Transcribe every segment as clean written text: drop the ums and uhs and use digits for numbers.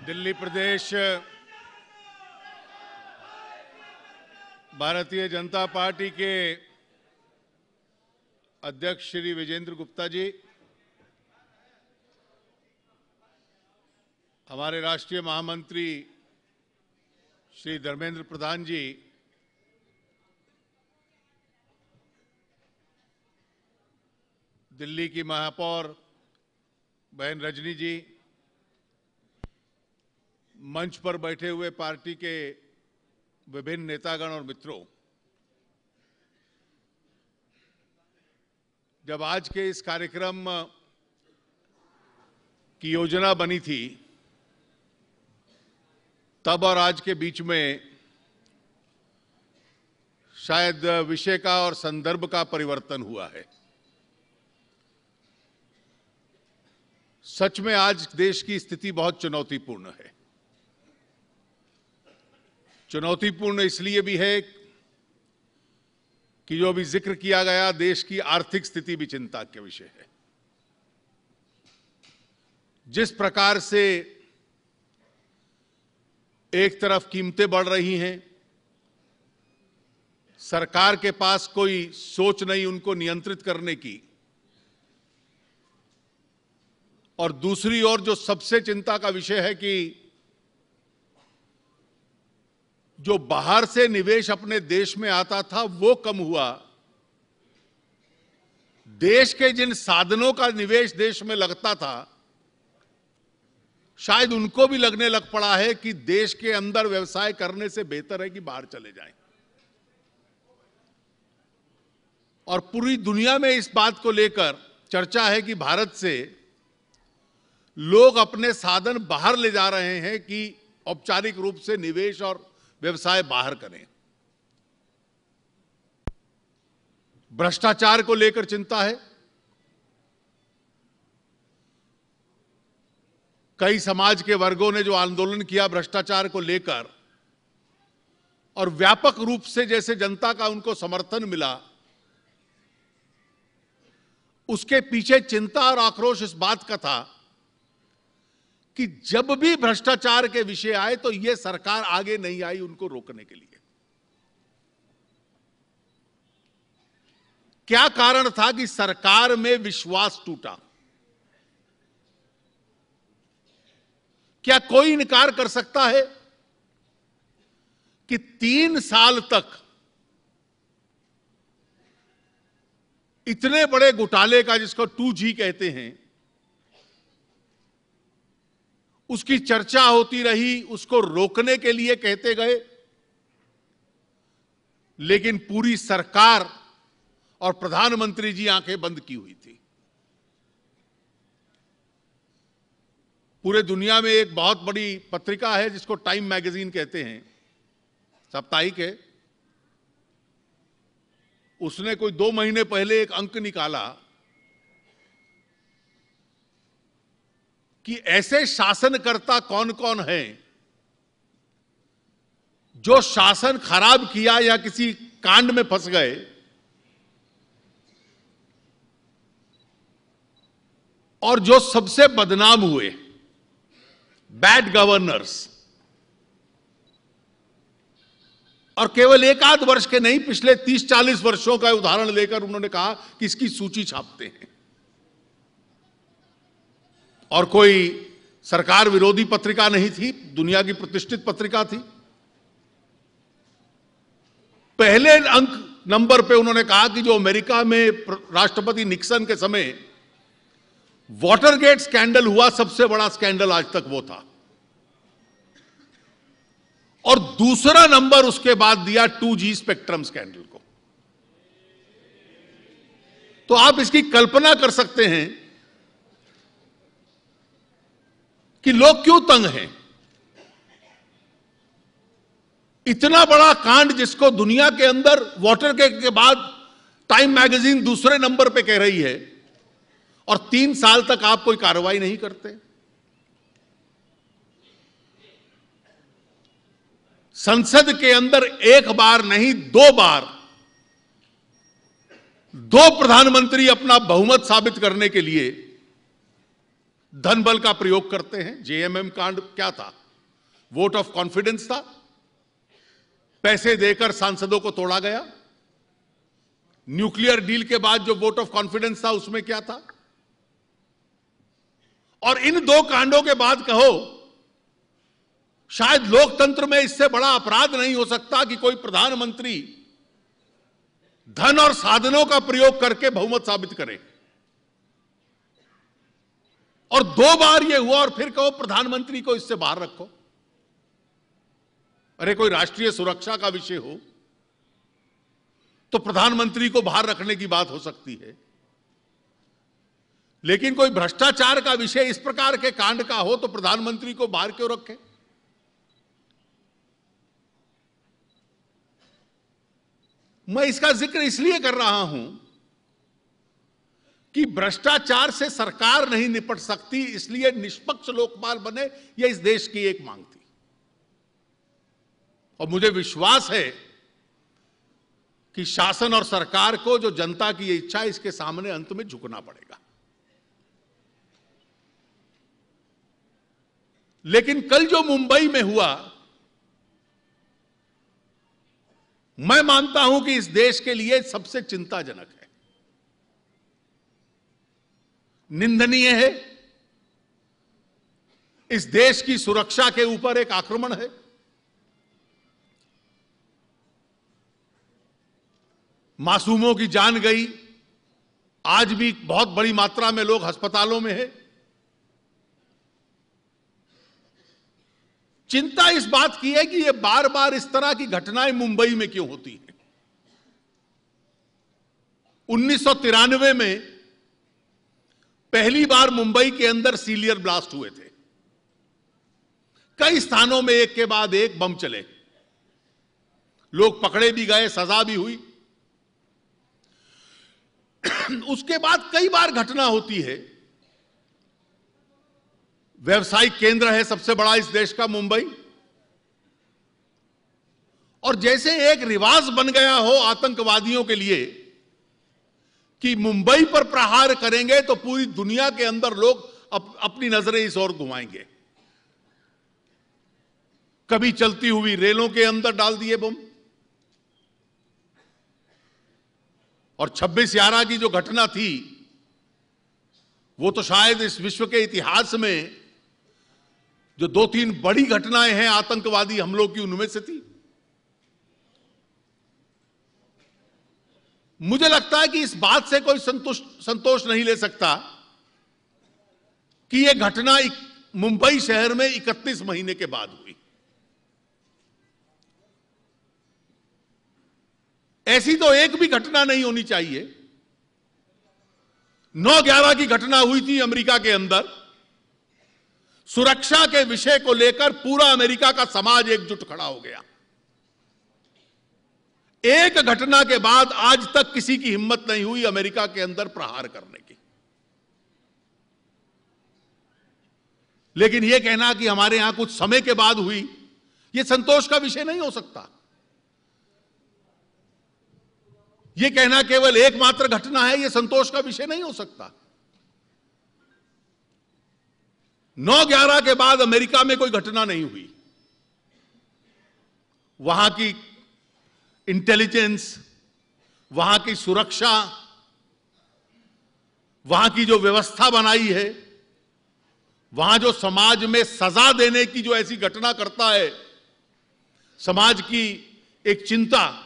दिल्ली प्रदेश Bharatiya Janata party के अध्यक्ष श्री विजेंद्र गुप्ता जी, हमारे राष्ट्रीय महामंत्री श्री धर्मेंद्र प्रधान जी, दिल्ली की महापौर बहन रजनी जी, मंच पर बैठे हुए पार्टी के विभिन्न नेतागण और मित्रों, जब आज के इस कार्यक्रम की योजना बनी थी तब और आज के बीच में शायद विषय का और संदर्भ का परिवर्तन हुआ है। सच में आज देश की स्थिति बहुत चुनौतीपूर्ण है। चुनौतीपूर्ण इसलिए भी है कि जो अभी जिक्र किया गया, देश की आर्थिक स्थिति भी चिंता का विषय है। जिस प्रकार से एक तरफ कीमतें बढ़ रही हैं, सरकार के पास कोई सोच नहीं उनको नियंत्रित करने की, और दूसरी ओर जो सबसे चिंता का विषय है कि जो बाहर से निवेश अपने देश में आता था वो कम हुआ। देश के जिन साधनों का निवेश देश में लगता था, शायद उनको भी लगने लग पड़ा है कि देश के अंदर व्यवसाय करने से बेहतर है कि बाहर चले जाएं। और पूरी दुनिया में इस बात को लेकर चर्चा है कि भारत से लोग अपने साधन बाहर ले जा रहे हैं कि औपचारिक रूप से निवेश और व्यवसाय बाहर करें। भ्रष्टाचार को लेकर चिंता है। कई समाज के वर्गों ने जो आंदोलन किया भ्रष्टाचार को लेकर, और व्यापक रूप से जैसे जनता का उनको समर्थन मिला, उसके पीछे चिंता और आक्रोश इस बात का था कि जब भी भ्रष्टाचार के विषय आए तो यह सरकार आगे नहीं आई उनको रोकने के लिए। क्या कारण था कि सरकार में विश्वास टूटा? क्या कोई इनकार कर सकता है कि 3 साल तक इतने बड़े घोटाले का, जिसको 2G कहते हैं, उसकी चर्चा होती रही, उसको रोकने के लिए कहते गए, लेकिन पूरी सरकार और प्रधानमंत्री जी आंखें बंद की हुई थी। पूरे दुनिया में एक बहुत बड़ी पत्रिका है जिसको टाइम मैगजीन कहते हैं, साप्ताहिक है। उसने कोई 2 महीने पहले एक अंक निकाला कि ऐसे शासनकर्ता कौन कौन हैं जो शासन खराब किया या किसी कांड में फंस गए और जो सबसे बदनाम हुए, बैड गवर्नर्स। और केवल 1 आध वर्ष के नहीं, पिछले 30-40 वर्षों का उदाहरण लेकर उन्होंने कहा कि इसकी सूची छापते हैं। और कोई सरकार विरोधी पत्रिका नहीं थी, दुनिया की प्रतिष्ठित पत्रिका थी। पहले नंबर पे उन्होंने कहा कि जो अमेरिका में राष्ट्रपति निक्सन के समय वाटरगेट स्कैंडल हुआ, सबसे बड़ा स्कैंडल आज तक वो था। और दूसरा नंबर उसके बाद दिया 2G स्पेक्ट्रम स्कैंडल को। तो आप इसकी कल्पना कर सकते हैं कि लोग क्यों तंग हैं। इतना बड़ा कांड जिसको दुनिया के अंदर वाटरगेट के बाद टाइम मैगजीन दूसरे नंबर पे कह रही है, और 3 साल तक आप कोई कार्रवाई नहीं करते। संसद के अंदर 1 बार नहीं 2 बार 2 प्रधानमंत्री अपना बहुमत साबित करने के लिए धन बल का प्रयोग करते हैं। जेएमएम कांड क्या था? वोट ऑफ कॉन्फिडेंस था। पैसे देकर सांसदों को तोड़ा गया। न्यूक्लियर डील के बाद जो वोट ऑफ कॉन्फिडेंस था उसमें क्या था? और इन दो कांडों के बाद कहो, शायद लोकतंत्र में इससे बड़ा अपराध नहीं हो सकता कि कोई प्रधानमंत्री धन और साधनों का प्रयोग करके बहुमत साबित करे। और दो बार यह हुआ और फिर कहो प्रधानमंत्री को इससे बाहर रखो। अरे कोई राष्ट्रीय सुरक्षा का विषय हो तो प्रधानमंत्री को बाहर रखने की बात हो सकती है, लेकिन कोई भ्रष्टाचार का विषय इस प्रकार के कांड का हो तो प्रधानमंत्री को बाहर क्यों रखे? मैं इसका जिक्र इसलिए कर रहा हूं कि भ्रष्टाचार से सरकार नहीं निपट सकती, इसलिए निष्पक्ष लोकपाल बने, यह इस देश की एक मांग थी। और मुझे विश्वास है कि शासन और सरकार को जो जनता की ये इच्छा है, इसके सामने अंत में झुकना पड़ेगा। लेकिन कल जो मुंबई में हुआ, मैं मानता हूं कि इस देश के लिए सबसे चिंताजनक है, निंदनीय है। इस देश की सुरक्षा के ऊपर एक आक्रमण है। मासूमों की जान गई। आज भी बहुत बड़ी मात्रा में लोग अस्पतालों में हैं। चिंता इस बात की है कि ये बार बार इस तरह की घटनाएं मुंबई में क्यों होती हैं। 1993 में पहली बार मुंबई के अंदर सीलियर ब्लास्ट हुए थे। कई स्थानों में एक के बाद एक बम चले, लोग पकड़े भी गए, सजा भी हुई। उसके बाद कई बार घटना होती है। व्यवसायिक केंद्र है सबसे बड़ा इस देश का मुंबई, और जैसे एक रिवाज बन गया हो आतंकवादियों के लिए कि मुंबई पर प्रहार करेंगे तो पूरी दुनिया के अंदर लोग अपनी नजरें इस ओर घुमाएंगे। कभी चलती हुई रेलों के अंदर डाल दिए बम, और 26/11 की जो घटना थी वो तो शायद इस विश्व के इतिहास में जो 2-3 बड़ी घटनाएं हैं आतंकवादी हमलों की, उनमें से थी। मुझे लगता है कि इस बात से कोई संतोष नहीं ले सकता कि यह घटना मुंबई शहर में 31 महीने के बाद हुई। ऐसी तो एक भी घटना नहीं होनी चाहिए। 9/11 की घटना हुई थी अमेरिका के अंदर। सुरक्षा के विषय को लेकर पूरा अमेरिका का समाज एकजुट खड़ा हो गया। एक घटना के बाद आज तक किसी की हिम्मत नहीं हुई अमेरिका के अंदर प्रहार करने की। लेकिन यह कहना कि हमारे यहां कुछ समय के बाद हुई, यह संतोष का विषय नहीं हो सकता। यह कहना केवल एकमात्र घटना है, यह संतोष का विषय नहीं हो सकता। 9/11 के बाद अमेरिका में कोई घटना नहीं हुई। वहां की इंटेलिजेंस, वहां की सुरक्षा, वहां की जो व्यवस्था बनाई है, वहां जो समाज में सजा देने की जो ऐसी घटना करता है, समाज की एक चिंता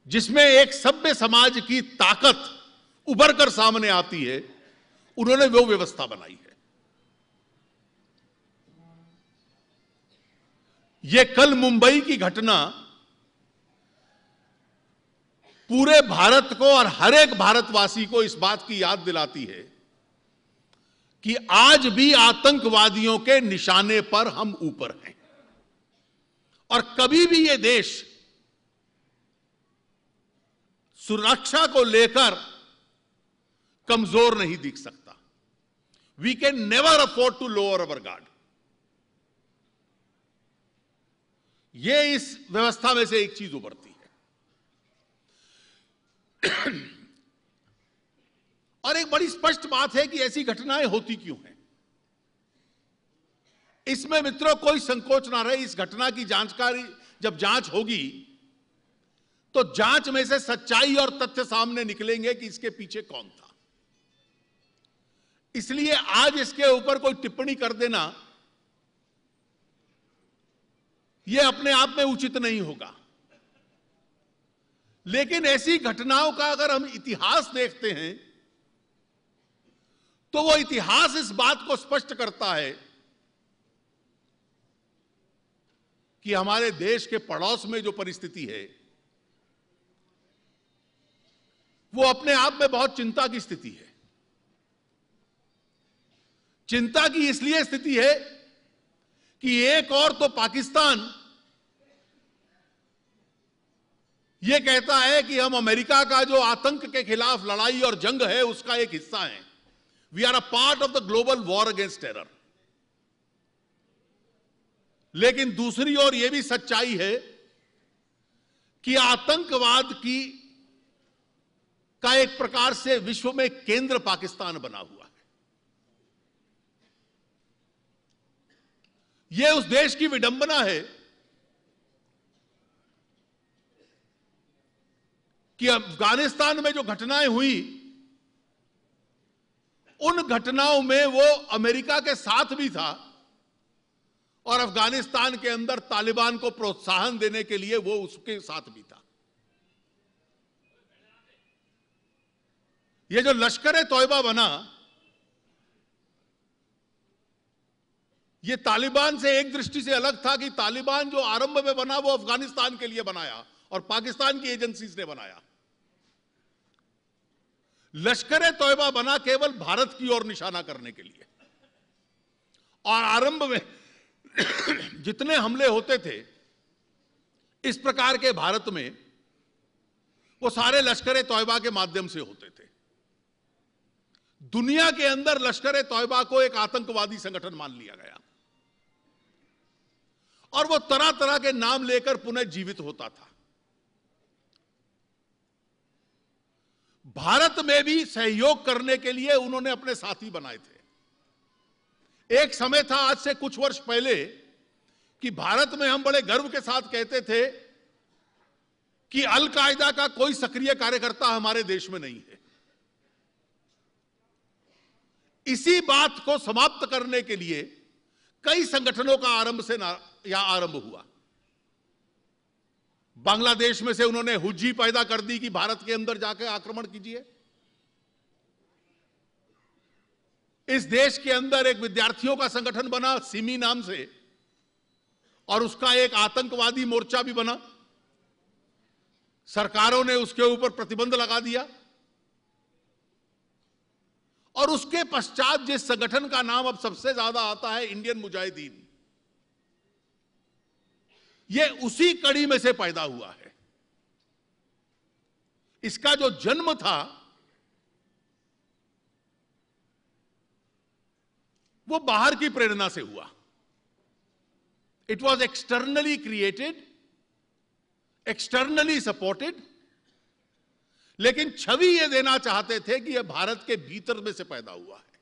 जिसमें एक सभ्य समाज की ताकत उभर कर सामने आती है, उन्होंने वो व्यवस्था बनाई है। यह कल मुंबई की घटना पूरे भारत को और हर एक भारतवासी को इस बात की याद दिलाती है कि आज भी आतंकवादियों के निशाने पर हम ऊपर हैं, और कभी भी यह देश सुरक्षा को लेकर कमजोर नहीं दिख सकता। We can never afford to lower our guard. यह इस व्यवस्था में से एक चीज उभरती है। और एक बड़ी स्पष्ट बात है कि ऐसी घटनाएं होती क्यों हैं। इसमें मित्रों कोई संकोच ना रहे, इस घटना की जानकारी जब जांच होगी तो जांच में से सच्चाई और तथ्य सामने निकलेंगे कि इसके पीछे कौन था। इसलिए आज इसके ऊपर कोई टिप्पणी कर देना यह अपने आप में उचित नहीं होगा। लेकिन ऐसी घटनाओं का अगर हम इतिहास देखते हैं तो वो इतिहास इस बात को स्पष्ट करता है कि हमारे देश के पड़ोस में जो परिस्थिति है वो अपने आप में बहुत चिंता की स्थिति है। चिंता की इसलिए स्थिति है कि एक और तो पाकिस्तान यह कहता है कि हम अमेरिका का जो आतंक के खिलाफ लड़ाई और जंग है उसका एक हिस्सा हैं। We are a part of the global war against terror. लेकिन दूसरी ओर यह भी सच्चाई है कि आतंकवाद का एक प्रकार से विश्व में केंद्र पाकिस्तान बना हुआ है। यह उस देश की विडंबना है कि अफगानिस्तान में जो घटनाएं हुई उन घटनाओं में वो अमेरिका के साथ भी था और अफगानिस्तान के अंदर तालिबान को प्रोत्साहन देने के लिए वो उसके साथ भी था। ये जो लश्कर तौयबा बना ये तालिबान से एक दृष्टि से अलग था कि तालिबान जो आरंभ में बना वो अफगानिस्तान के लिए बनाया और पाकिस्तान की एजेंसीज ने बनाया। लश्कर तौयबा बना केवल भारत की ओर निशाना करने के लिए और आरंभ में जितने हमले होते थे इस प्रकार के भारत में वो सारे लश्कर तौयबा के माध्यम से होते थे। दुनिया के अंदर लश्कर तौयबा को एक आतंकवादी संगठन मान लिया गया और वो तरह तरह के नाम लेकर पुनः जीवित होता था। भारत में भी सहयोग करने के लिए उन्होंने अपने साथी बनाए थे। एक समय था आज से कुछ वर्ष पहले कि भारत में हम बड़े गर्व के साथ कहते थे कि अल कायदा का कोई सक्रिय कार्यकर्ता हमारे देश में नहीं है। इसी बात को समाप्त करने के लिए कई संगठनों का आरंभ हुआ। बांग्लादेश में से उन्होंने हुज्जी पैदा कर दी कि भारत के अंदर जाकर आक्रमण कीजिए। इस देश के अंदर एक विद्यार्थियों का संगठन बना सिमी नाम से और उसका एक आतंकवादी मोर्चा भी बना। सरकारों ने उसके ऊपर प्रतिबंध लगा दिया और उसके पश्चात जिस संगठन का नाम अब सबसे ज्यादा आता है इंडियन मुजाहिदीन, यह उसी कड़ी में से पैदा हुआ है। इसका जो जन्म था वो बाहर की प्रेरणा से हुआ। It was externally created, externally supported, लेकिन छवि यह देना चाहते थे कि यह भारत के भीतर में से पैदा हुआ है,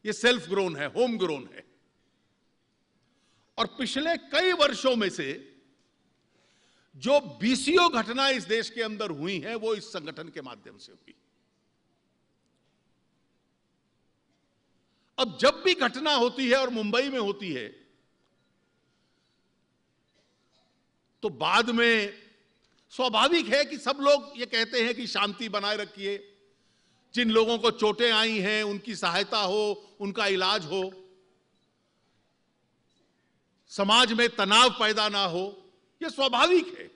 यह सेल्फ ग्रोन है, होम ग्रोन है। और पिछले कई वर्षों में से जो बीसियों घटनाएं इस देश के अंदर हुई हैं वो इस संगठन के माध्यम से हुई। अब जब भी घटना होती है और मुंबई में होती है तो बाद में स्वाभाविक है कि सब लोग ये कहते हैं कि शांति बनाए रखिए, जिन लोगों को चोटें आई हैं उनकी सहायता हो, उनका इलाज हो, समाज में तनाव पैदा ना हो, यह स्वाभाविक है।